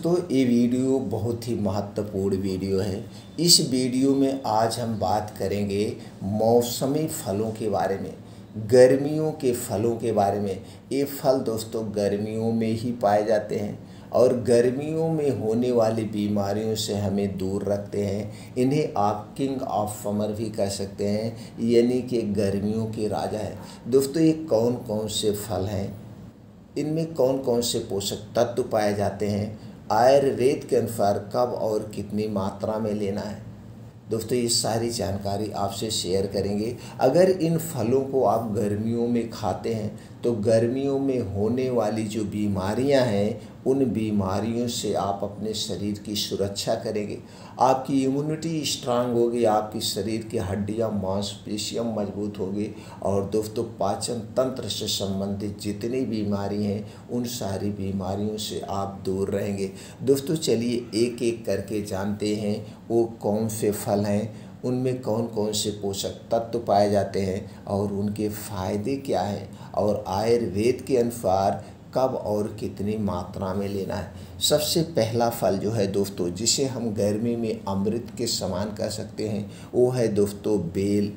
दोस्तों ये वीडियो बहुत ही महत्वपूर्ण वीडियो है। इस वीडियो में आज हम बात करेंगे मौसमी फलों के बारे में, गर्मियों के फलों के बारे में। ये फल दोस्तों गर्मियों में ही पाए जाते हैं और गर्मियों में होने वाली बीमारियों से हमें दूर रखते हैं। इन्हें आप किंग ऑफ समर भी कह सकते हैं, यानी कि गर्मियों के राजा हैं। दोस्तों ये कौन कौन से फल हैं, इनमें कौन कौन से पोषक तत्व पाए जाते हैं, आयुर्वेद के अनुसार कब और कितनी मात्रा में लेना है, दोस्तों ये सारी जानकारी आपसे शेयर करेंगे। अगर इन फलों को आप गर्मियों में खाते हैं तो गर्मियों में होने वाली जो बीमारियां हैं उन बीमारियों से आप अपने शरीर की सुरक्षा करेंगे, आपकी इम्यूनिटी स्ट्रांग होगी, आपकी शरीर की हड्डियां मांसपेशियां मजबूत होगी और दोस्तों पाचन तंत्र से संबंधित जितनी बीमारी हैं उन सारी बीमारियों से आप दूर रहेंगे। दोस्तों चलिए एक एक करके जानते हैं वो कौन से फल हैं, उनमें कौन कौन से पोषक तत्व पाए जाते हैं और उनके फ़ायदे क्या हैं और आयुर्वेद के अनुसार कब और कितनी मात्रा में लेना है। सबसे पहला फल जो है दोस्तों, जिसे हम गर्मी में अमृत के समान कह सकते हैं, वो है दोस्तों बेल।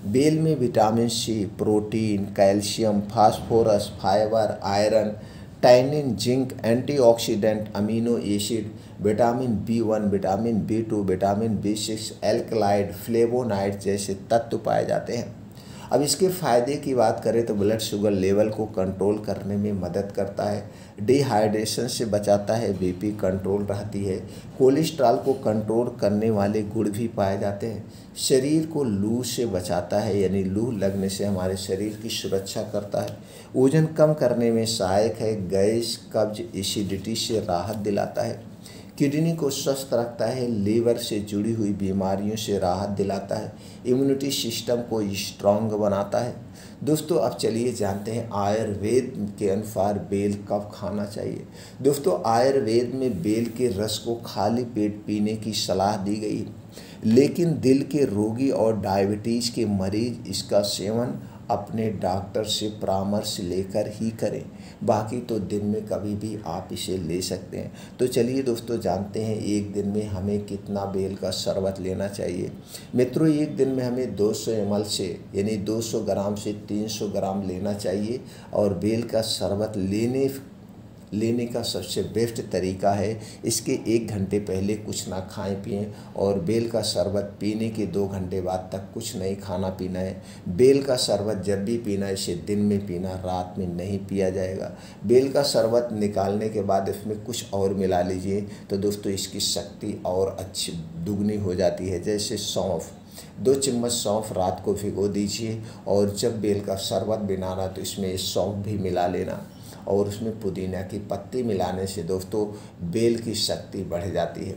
बेल में vitamin C, protein, calcium, phosphorus, fibre, iron, tannin, zinc, antioxidant, amino acid, vitamin B1, vitamin B2, vitamin B6, alkaloid, flavonoid जैसे तत्व पाए जाते हैं। अब इसके फ़ायदे की बात करें तो ब्लड शुगर लेवल को कंट्रोल करने में मदद करता है, डिहाइड्रेशन से बचाता है, बीपी कंट्रोल रहती है, कोलेस्ट्रॉल को कंट्रोल करने वाले गुण भी पाए जाते हैं, शरीर को लू से बचाता है, यानी लू लगने से हमारे शरीर की सुरक्षा करता है, वजन कम करने में सहायक है, गैस, कब्ज, एसिडिटी से राहत दिलाता है, किडनी को स्वस्थ रखता है, लीवर से जुड़ी हुई बीमारियों से राहत दिलाता है, इम्यूनिटी सिस्टम को स्ट्रॉन्ग बनाता है। दोस्तों अब चलिए जानते हैं आयुर्वेद के अनुसार बेल कब खाना चाहिए। दोस्तों आयुर्वेद में बेल के रस को खाली पेट पीने की सलाह दी गई है, लेकिन दिल के रोगी और डायबिटीज़ के मरीज इसका सेवन अपने डॉक्टर से परामर्श लेकर ही करें, बाकी तो दिन में कभी भी आप इसे ले सकते हैं। तो चलिए दोस्तों जानते हैं एक दिन में हमें कितना बेल का शरबत लेना चाहिए। मित्रों एक दिन में हमें 200 ml से यानी 200 ग्राम से 300 ग्राम लेना चाहिए और बेल का शरबत लेने का सबसे बेस्ट तरीका है इसके 1 घंटे पहले कुछ ना खाएं पिएं और बेल का शरबत पीने के 2 घंटे बाद तक कुछ नहीं खाना पीना है। बेल का शरबत जब भी पीना है इसे दिन में पीना, रात में नहीं पिया जाएगा। बेल का शरबत निकालने के बाद इसमें कुछ और मिला लीजिए तो दोस्तों इसकी शक्ति और अच्छी दुगनी हो जाती है। जैसे सौंफ, 2 चम्मच सौंफ रात को भिगो दीजिए और जब बेल का शरबत बनाना तो इसमें सौंफ भी मिला लेना और उसमें पुदीना की पत्ती मिलाने से दोस्तों बेल की शक्ति बढ़ जाती है।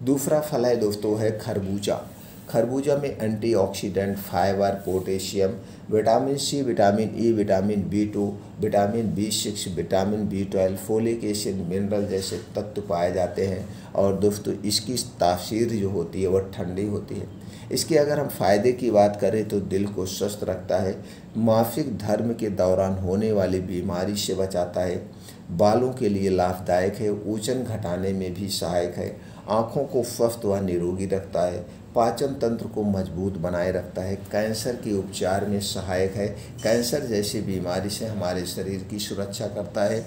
दूसरा फल है दोस्तों है खरबूजा। खरबूजा में antioxidant, fibre, potassium, vitamin C, vitamin E, vitamin B2, vitamin B6, vitamin B12, folic acid, mineral जैसे तत्व पाए जाते हैं और दोस्तों इसकी तासीर जो होती है वह ठंडी होती है। इसके अगर हम फ़ायदे की बात करें तो दिल को स्वस्थ रखता है, मासिक धर्म के दौरान होने वाली बीमारी से बचाता है, बालों के लिए लाभदायक है, वजन घटाने में भी सहायक है, आँखों को स्वस्थ व निरोगी रखता है, पाचन तंत्र को मजबूत बनाए रखता है, कैंसर के उपचार में सहायक है, कैंसर जैसी बीमारी से हमारे शरीर की सुरक्षा करता है,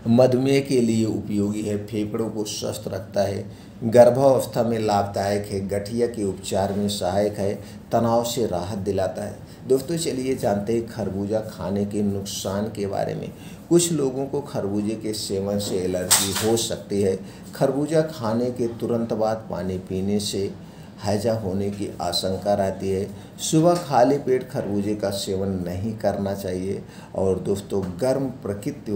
मधुमेह के लिए उपयोगी है, फेफड़ों को स्वस्थ रखता है, गर्भावस्था में लाभदायक है, गठिया के उपचार में सहायक है, तनाव से राहत दिलाता है। दोस्तों चलिए जानते हैं खरबूजा खाने के नुकसान के बारे में। कुछ लोगों को खरबूजे के सेवन से एलर्जी हो सकती है। खरबूजा खाने के तुरंत बाद पानी पीने से हैजा होने की आशंका रहती है। सुबह खाली पेट खरबूजे का सेवन नहीं करना चाहिए और दोस्तों गर्म प्रकृति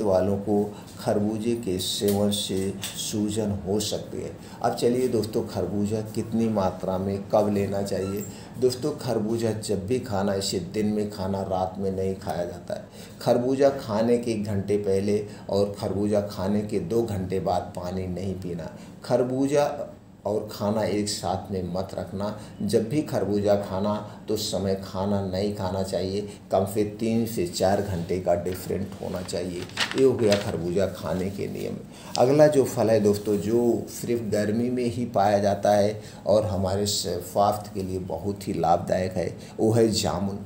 वालों को खरबूजे के सेवन से सूजन हो सकती है। अब चलिए दोस्तों खरबूजा कितनी मात्रा में कब लेना चाहिए। दोस्तों खरबूजा जब भी खाना इसे दिन में खाना, रात में नहीं खाया जाता है। खरबूजा खाने के 1 घंटे पहले और खरबूजा खाने के 2 घंटे बाद पानी नहीं पीना। खरबूजा और खाना एक साथ में मत रखना। जब भी खरबूजा खाना तो उस समय खाना नहीं खाना चाहिए, कम से 3 से 4 घंटे का डिफरेंट होना चाहिए। ये हो गया खरबूजा खाने के नियम। अगला जो फल है दोस्तों, जो सिर्फ गर्मी में ही पाया जाता है और हमारे स्वास्थ्य के लिए बहुत ही लाभदायक है, वो है जामुन।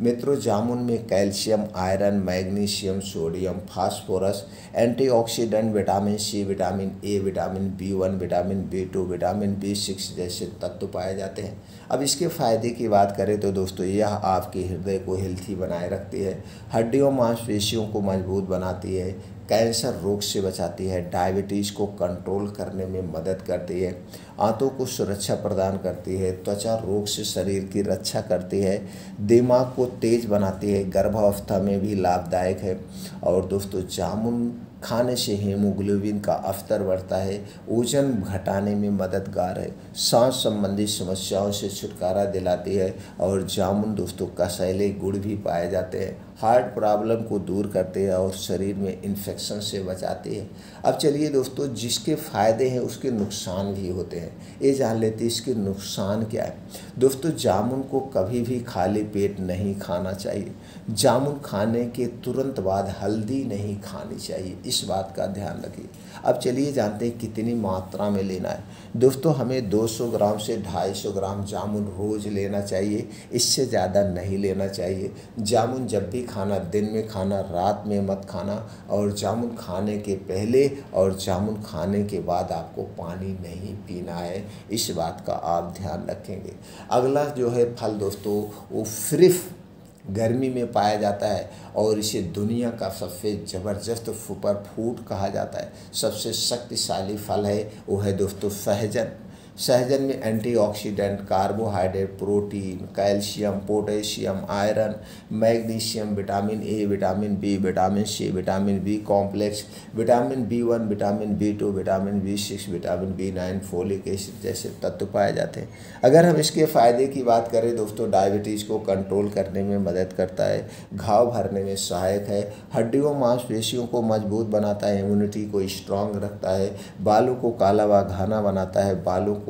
मित्रों, जामुन में calcium, iron, magnesium, sodium, phosphorus, antioxidant, vitamin C, vitamin A, vitamin B1, vitamin B2, vitamin B6 जैसे तत्व पाए जाते हैं। अब इसके फ़ायदे की बात करें तो दोस्तों, यह आपके हृदय को हेल्थी बनाए रखती है, हड्डियों मांसपेशियों को मजबूत बनाती है, कैंसर रोग से बचाती है, डायबिटीज़ को कंट्रोल करने में मदद करती है, आंतों को सुरक्षा प्रदान करती है, त्वचा रोग से शरीर की रक्षा करती है, दिमाग को तेज बनाती है, गर्भावस्था में भी लाभदायक है। और दोस्तों, जामुन खाने से हीमोग्लोबिन का स्तर बढ़ता है, वजन घटाने में मददगार है, सांस संबंधी समस्याओं से छुटकारा दिलाती है। और जामुन दोस्तों कसैले गुण भी पाए जाते हैं, हार्ट प्रॉब्लम को दूर करते हैं और शरीर में इन्फेक्शन से बचाते हैं। अब चलिए दोस्तों, जिसके फ़ायदे हैं उसके नुकसान भी होते हैं, ये जान लेते हैं इसके नुकसान क्या है। दोस्तों, जामुन को कभी भी खाली पेट नहीं खाना चाहिए। जामुन खाने के तुरंत बाद हल्दी नहीं खानी चाहिए, इस बात का ध्यान रखिए। अब चलिए जानते हैं कितनी मात्रा में लेना है। दोस्तों, हमें 200 ग्राम से 250 ग्राम जामुन रोज़ लेना चाहिए, इससे ज़्यादा नहीं लेना चाहिए। जामुन जब भी खाना, दिन में खाना, रात में मत खाना। और जामुन खाने के पहले और जामुन खाने के बाद आपको पानी नहीं पीना है, इस बात का आप ध्यान रखेंगे। अगला जो है फल दोस्तों, वो सिर्फ गर्मी में पाया जाता है और इसे दुनिया का सबसे ज़बरदस्त सुपर फूड कहा जाता है। सबसे शक्तिशाली फल है वो है दोस्तों सहजन। सहजन में antioxidant, carbohydrate, protein, calcium, potassium, iron, magnesium, vitamin A, vitamin B, vitamin C, vitamin B complex, vitamin B1, vitamin B2, vitamin B6, vitamin B9, folic acid जैसे तत्व पाए जाते हैं। अगर हम इसके फ़ायदे की बात करें दोस्तों, डायबिटीज़ को कंट्रोल करने में मदद करता है, घाव भरने में सहायक है, हड्डियों मांसपेशियों को मजबूत बनाता है, इम्यूनिटी को स्ट्रांग रखता है, बालों को काला व घना बनाता है, बालों को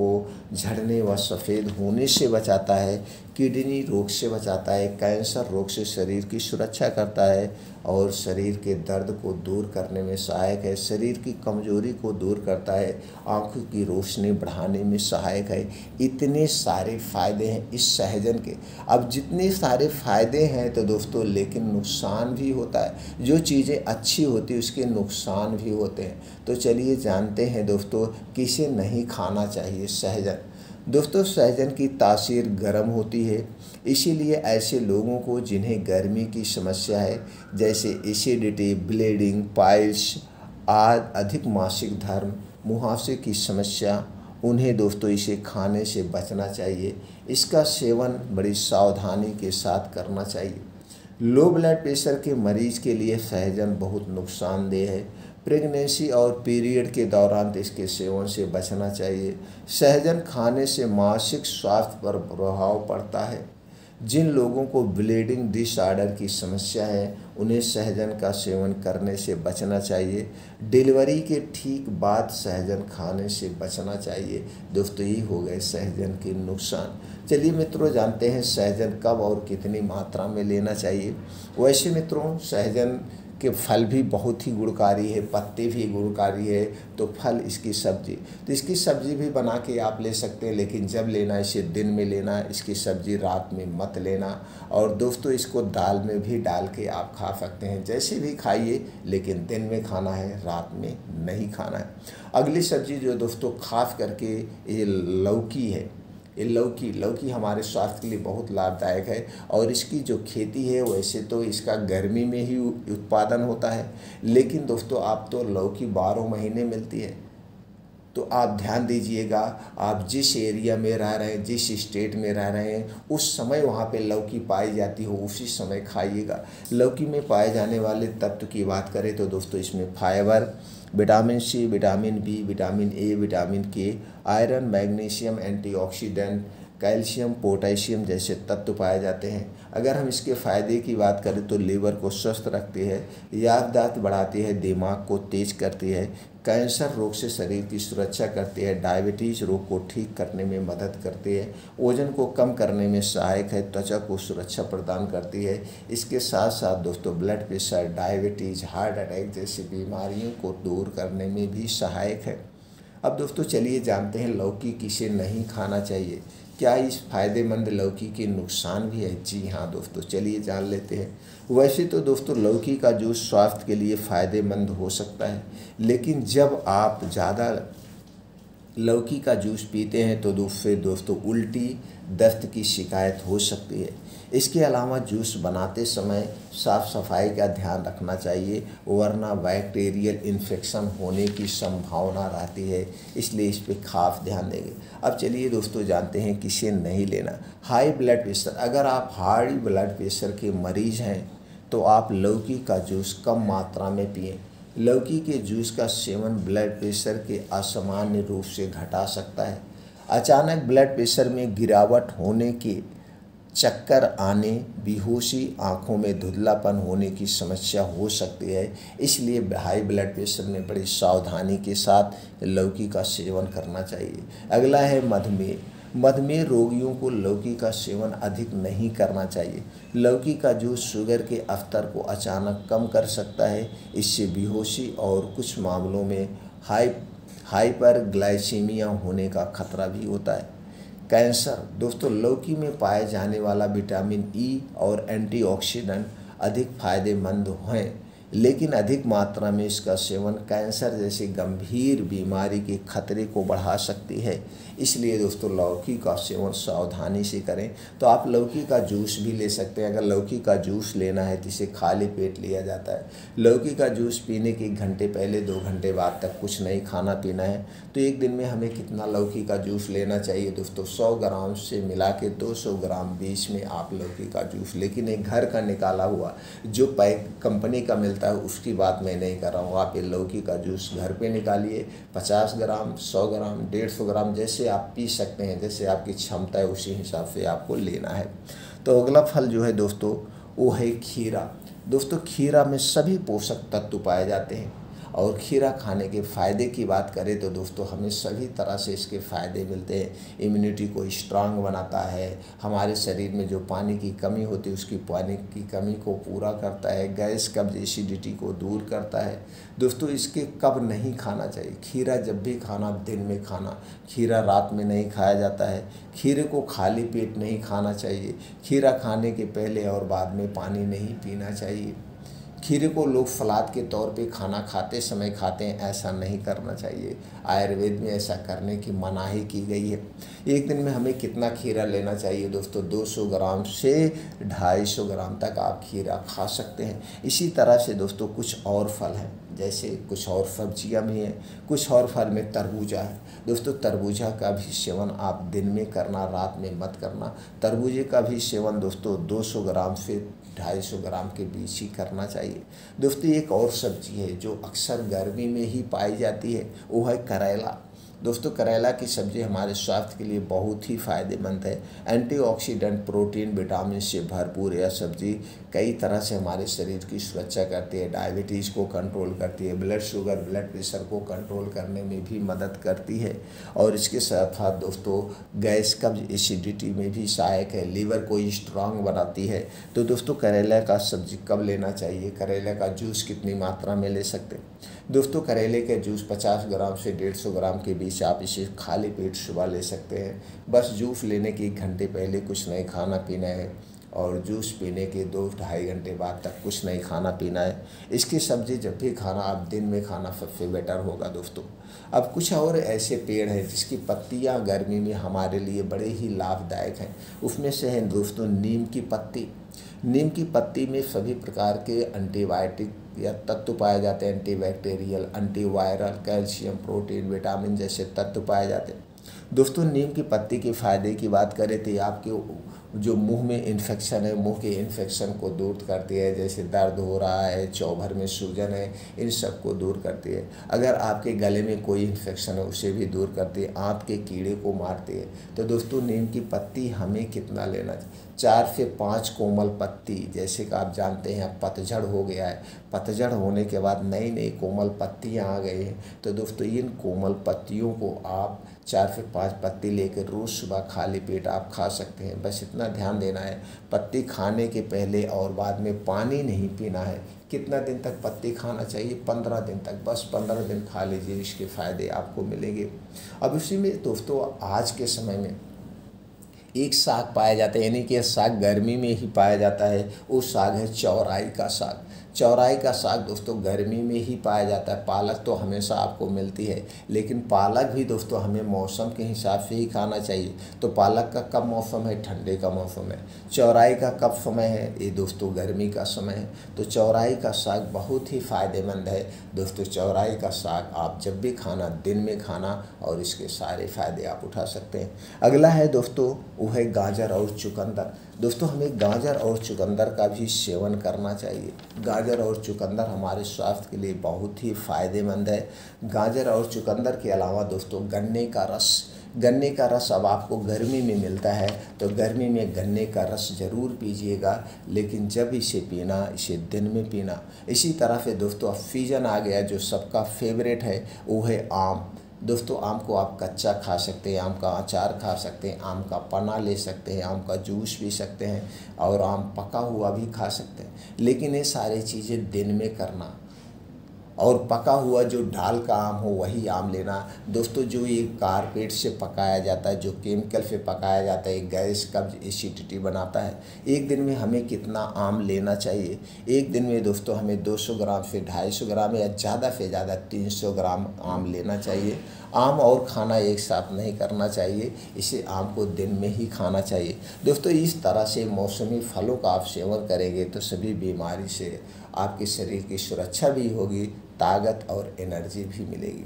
झड़ने व सफ़ेद होने से बचाता है, किडनी रोग से बचाता है, कैंसर रोग से शरीर की सुरक्षा करता है और शरीर के दर्द को दूर करने में सहायक है, शरीर की कमजोरी को दूर करता है, आँखों की रोशनी बढ़ाने में सहायक है। इतने सारे फ़ायदे हैं इस सहजन के। अब जितने सारे फ़ायदे हैं तो दोस्तों, लेकिन नुकसान भी होता है। जो चीज़ें अच्छी होती उसके नुकसान भी होते हैं। तो चलिए जानते हैं दोस्तों, किसे नहीं खाना चाहिए सहजन। दोस्तों, सहजन की तासीर गर्म होती है, इसीलिए ऐसे लोगों को जिन्हें गर्मी की समस्या है, जैसे एसिडिटी, ब्लीडिंग, पाइल्स आदि, अधिक मासिक धर्म, मुहासे की समस्या, उन्हें दोस्तों इसे खाने से बचना चाहिए। इसका सेवन बड़ी सावधानी के साथ करना चाहिए। लो ब्लड प्रेशर के मरीज के लिए सहजन बहुत नुकसानदेह है। प्रेगनेंसी और पीरियड के दौरान इसके सेवन से बचना चाहिए। सहजन खाने से मासिक स्वास्थ्य पर प्रभाव पड़ता है। जिन लोगों को ब्लीडिंग डिसऑर्डर की समस्या है, उन्हें सहजन का सेवन करने से बचना चाहिए। डिलीवरी के ठीक बाद सहजन खाने से बचना चाहिए। दोस्तों, ये हो गए सहजन के नुकसान। चलिए मित्रों, जानते हैं सहजन कब और कितनी मात्रा में लेना चाहिए। वैसे मित्रों, सहजन के फल भी बहुत ही गुणकारी है, पत्ते भी गुणकारी है, तो फल इसकी सब्जी, तो इसकी सब्जी भी बना के आप ले सकते हैं, लेकिन जब लेना इसे दिन में लेना, इसकी सब्जी रात में मत लेना। और दोस्तों, इसको दाल में भी डाल के आप खा सकते हैं, जैसे भी खाइए, लेकिन दिन में खाना है, रात में नहीं खाना है। अगली सब्जी जो दोस्तों खास करके ये लौकी है। ये लौकी हमारे स्वास्थ्य के लिए बहुत लाभदायक है और इसकी जो खेती है, वैसे तो इसका गर्मी में ही उत्पादन होता है, लेकिन दोस्तों आप तो लौकी 12 महीने मिलती है। तो आप ध्यान दीजिएगा, आप जिस एरिया में रह रहे हैं, जिस स्टेट में रह रहे हैं, उस समय वहाँ पे लौकी पाई जाती हो, उसी समय खाइएगा। लौकी में पाए जाने वाले तत्व की बात करें तो दोस्तों, इसमें fibre, vitamin C, vitamin B, vitamin A, vitamin K, iron, magnesium, antioxidant, calcium, potassium जैसे तत्व पाए जाते हैं। अगर हम इसके फ़ायदे की बात करें तो लीवर को स्वस्थ रखती है, याददाश्त बढ़ाती है, दिमाग को तेज करती है, कैंसर रोग से शरीर की सुरक्षा करती है, डायबिटीज़ रोग को ठीक करने में मदद करती है, वज़न को कम करने में सहायक है, त्वचा को सुरक्षा प्रदान करती है। इसके साथ साथ दोस्तों blood pressure, diabetes, heart attack जैसी बीमारियों को दूर करने में भी सहायक है। अब दोस्तों चलिए जानते हैं लौकी किसे नहीं खाना चाहिए। क्या इस फायदेमंद लौकी के नुकसान भी है? जी हाँ दोस्तों, चलिए जान लेते हैं। वैसे तो दोस्तों लौकी का जूस स्वास्थ्य के लिए फ़ायदेमंद हो सकता है, लेकिन जब आप ज़्यादा लौकी का जूस पीते हैं तो फिर दोस्तों उल्टी, दस्त की शिकायत हो सकती है। इसके अलावा जूस बनाते समय साफ़ सफाई का ध्यान रखना चाहिए, वरना बैक्टीरियल इन्फेक्शन होने की संभावना रहती है, इसलिए इस पे खास ध्यान देंगे। अब चलिए दोस्तों जानते हैं किसे नहीं लेना। हाई ब्लड प्रेशर, अगर आप हाई ब्लड प्रेशर के मरीज़ हैं तो आप लौकी का जूस कम मात्रा में पिएँ। लौकी के जूस का सेवन ब्लड प्रेशर के असामान्य रूप से घटा सकता है। अचानक ब्लड प्रेशर में गिरावट होने के, चक्कर आने, बेहोशी, आँखों में धुंधलापन होने की समस्या हो सकती है, इसलिए हाई ब्लड प्रेशर में बड़ी सावधानी के साथ लौकी का सेवन करना चाहिए। अगला है मधुमेह। मधुमेह रोगियों को लौकी का सेवन अधिक नहीं करना चाहिए। लौकी का जूस शुगर के स्तर को अचानक कम कर सकता है, इससे बेहोशी और कुछ मामलों में हाइपरग्लाइसीमिया होने का खतरा भी होता है। कैंसर, दोस्तों लौकी में पाए जाने वाला विटामिन ई और एंटीऑक्सीडेंट अधिक फायदेमंद हैं, लेकिन अधिक मात्रा में इसका सेवन कैंसर जैसी गंभीर बीमारी के खतरे को बढ़ा सकती है, इसलिए दोस्तों लौकी का सेवन सावधानी से करें। तो आप लौकी का जूस भी ले सकते हैं। अगर लौकी का जूस लेना है तो इसे खाली पेट लिया जाता है। लौकी का जूस पीने के 1 घंटे पहले 2 घंटे बाद तक कुछ नहीं खाना पीना है। तो एक दिन में हमें कितना लौकी का जूस लेना चाहिए दोस्तों? 100 ग्राम से मिला के 200 ग्राम बीच में आप लौकी का जूस, लेकिन एक घर का निकाला हुआ जो पैक कंपनी का मिलता है उसकी बात मैं नहीं कर रहा हूँ। आप ये लौकी का जूस घर पे निकालिए, 50 ग्राम, 100 ग्राम, 150 ग्राम जैसे आप पी सकते हैं, जैसे आपकी क्षमता है उसी हिसाब से आपको लेना है। तो अगला फल जो है दोस्तों वो है खीरा। दोस्तों खीरा में सभी पोषक तत्व पाए जाते हैं, और खीरा खाने के फ़ायदे की बात करें तो दोस्तों हमें सभी तरह से इसके फ़ायदे मिलते हैं। इम्यूनिटी को स्ट्रांग बनाता है, हमारे शरीर में जो पानी की कमी होती है उसकी पानी की कमी को पूरा करता है, गैस, कब्ज, एसिडिटी को दूर करता है। दोस्तों इसके कब नहीं खाना चाहिए? खीरा जब भी खाना, दिन में खाना, खीरा रात में नहीं खाया जाता है। खीरे को खाली पेट नहीं खाना चाहिए। खीरा खाने के पहले और बाद में पानी नहीं पीना चाहिए। खीरे को लोग सलाद के तौर पे खाना खाते समय खाते हैं, ऐसा नहीं करना चाहिए। आयुर्वेद में ऐसा करने की मनाही की गई है। एक दिन में हमें कितना खीरा लेना चाहिए दोस्तों? 200 ग्राम से 250 ग्राम तक आप खीरा खा सकते हैं। इसी तरह से दोस्तों कुछ और फल हैं, जैसे कुछ और सब्जियां भी हैं, कुछ और फल में तरबूजा है। दोस्तों तरबूजा का भी सेवन आप दिन में करना, रात में मत करना। तरबूजे का भी सेवन दोस्तों 200 ग्राम से 250 ग्राम के बीच ही करना चाहिए। दोस्तों एक और सब्जी है जो अक्सर गर्मी में ही पाई जाती है, वो है करेला। दोस्तों करेला की सब्ज़ी हमारे स्वास्थ्य के लिए बहुत ही फ़ायदेमंद है। एंटीऑक्सीडेंट, प्रोटीन, विटामिन से भरपूर यह सब्ज़ी कई तरह से हमारे शरीर की सुरक्षा करती है, डायबिटीज़ को कंट्रोल करती है, ब्लड शुगर, ब्लड प्रेशर को कंट्रोल करने में भी मदद करती है, और इसके साथ साथ दोस्तों गैस, कब्ज, एसिडिटी में भी सहायक है, लीवर को स्ट्रांग बनाती है। तो दोस्तों करेला का सब्ज़ी कब लेना चाहिए? करेला का जूस कितनी मात्रा में ले सकते हैं? दोस्तों करेले के जूस 50 ग्राम से 150 ग्राम के बीच आप इसे खाली पेट सुबह ले सकते हैं। बस जूस लेने के 1 घंटे पहले कुछ नहीं खाना पीना है, और जूस पीने के 2-2.5 घंटे बाद तक कुछ नहीं खाना पीना है। इसकी सब्ज़ी जब भी खाना आप दिन में खाना सबसे बेटर होगा दोस्तों। अब कुछ और ऐसे पेड़ हैं जिसकी पत्तियां गर्मी में हमारे लिए बड़े ही लाभदायक हैं। उसमें से है दोस्तों नीम की पत्ती। नीम की पत्ती में सभी प्रकार के एंटीबायोटिक या तत्व पाए जाते हैं, antibacterial, antiviral, calcium, protein, vitamin जैसे तत्व पाए जाते हैं। दोस्तों नीम की पत्ती के फ़ायदे की बात करें तो आपके जो मुंह में इन्फेक्शन है, मुंह के इन्फेक्शन को दूर करती है, जैसे दर्द हो रहा है, चौभर में सूजन है, इन सब को दूर करती है। अगर आपके गले में कोई इन्फेक्शन है उसे भी दूर करती है, आंत के कीड़े को मारती है। तो दोस्तों नीम की पत्ती हमें कितना लेना चाहिए? 4 से 5 कोमल पत्ती। जैसे कि आप जानते हैं पतझड़ हो गया है, पतझड़ होने के बाद नई नई कोमल पत्तियाँ आ गई हैं। तो दोस्तों इन कोमल पत्तियों को आप 4 से 5 पत्ती लेकर रोज़ सुबह खाली पेट आप खा सकते हैं। बस इतना ध्यान देना है, पत्ती खाने के पहले और बाद में पानी नहीं पीना है। कितना दिन तक पत्ती खाना चाहिए? 15 दिन तक। बस 15 दिन खा लीजिए, इसके फ़ायदे आपको मिलेंगे। अब इसी में दोस्तों आज के समय में एक साग पाया जाता है, यानी कि साग गर्मी में ही पाया जाता है। वो साग है चौराई का साग। चौराई का साग दोस्तों गर्मी में ही पाया जाता है। पालक तो हमेशा आपको मिलती है, लेकिन पालक भी दोस्तों हमें मौसम के हिसाब से ही खाना चाहिए। तो पालक का कब मौसम है? ठंडे का मौसम है। चौराई का कब समय है? ये दोस्तों गर्मी का समय है। तो चौराई का साग बहुत ही फ़ायदेमंद है दोस्तों। चौराई का साग आप जब भी खाना, दिन में खाना, और इसके सारे फ़ायदे आप उठा सकते हैं। अगला है दोस्तों वो है गाजर और चुकंदर। दोस्तों हमें गाजर और चुकंदर का भी सेवन करना चाहिए। गाजर और चुकंदर हमारे स्वास्थ्य के लिए बहुत ही फ़ायदेमंद है। गाजर और चुकंदर के अलावा दोस्तों गन्ने का रस, गन्ने का रस अब आपको गर्मी में मिलता है, तो गर्मी में गन्ने का रस ज़रूर पीजिएगा, लेकिन जब इसे पीना, इसे दिन में पीना। इसी तरह से दोस्तों अब सीजन आ गया जो सबका फेवरेट है, वो है आम। दोस्तों आम को आप कच्चा खा सकते हैं, आम का अचार खा सकते हैं, आम का पन्ना ले सकते हैं, आम का जूस पी सकते हैं, और आम पका हुआ भी खा सकते हैं। लेकिन ये सारी चीज़ें दिन में करना, और पका हुआ जो ढाल का आम हो वही आम लेना। दोस्तों जो ये कारपेट से पकाया जाता है, जो केमिकल से पकाया जाता है, गैस कब्ज एसिडिटी बनाता है। एक दिन में हमें कितना आम लेना चाहिए? एक दिन में दोस्तों हमें 200 ग्राम से 250 ग्राम या ज़्यादा से ज़्यादा 300 ग्राम आम लेना चाहिए। आम और खाना एक साथ नहीं करना चाहिए, इसे आम को दिन में ही खाना चाहिए। दोस्तों इस तरह से मौसमी फलों का आप सेवन करेंगे तो सभी बीमारी से आपके शरीर की सुरक्षा भी होगी, ताकत और एनर्जी भी मिलेगी।